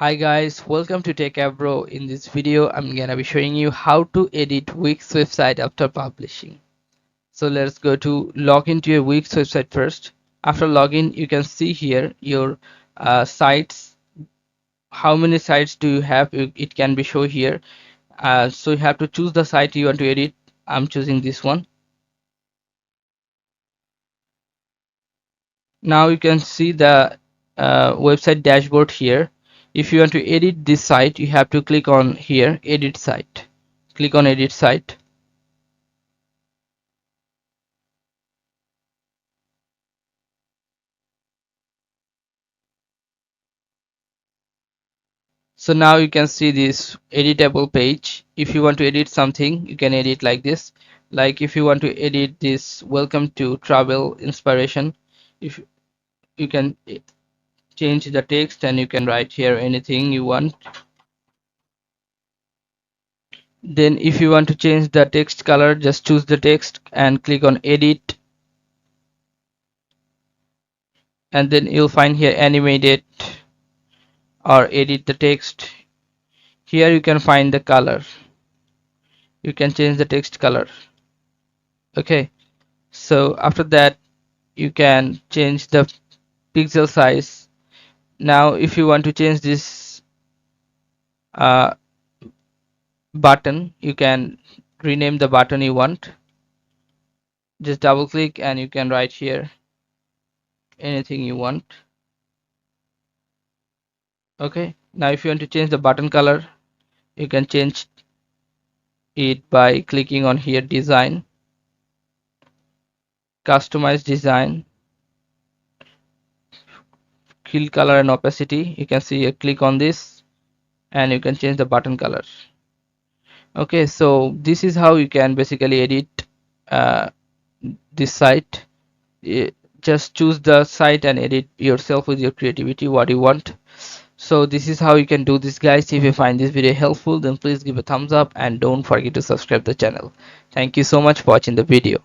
Hi guys, welcome to Techavro. In this video, I'm gonna be showing you how to edit Wix website after publishing. So let's go to log into your Wix website first. After login, you can see here your sites. How many sites do you have? It can be shown here. So you have to choose the site you want to edit. I'm choosing this one. Now you can see the website dashboard here. If you want to edit this site, you have to click on here, edit site. Click on edit site. So now you can see this editable page. If you want to edit something, you can edit like this. Like if you want to edit this welcome to travel inspiration, if you can change the text and you can write here anything you want. Then if you want to change the text color, just choose the text and click on edit, and then you'll find here animate it or edit the text. Here you can find the color. You can change the text color. Okay, so after that you can change the pixel size. Now if you want to change this uh, button, you can rename the button you want. Just double click and you can write here anything you want. Okay, now if you want to change the button color, you can change it by clicking on here design, customize design, fill color and opacity. You can see click on this and you can change the button color. Okay, so this is how you can basically edit uh, this site. Just choose the site and edit yourself with your creativity what you want. So this is how you can do this, guys. If you find this video helpful, then please give a thumbs up and don't forget to subscribe the channel. Thank you so much for watching the video.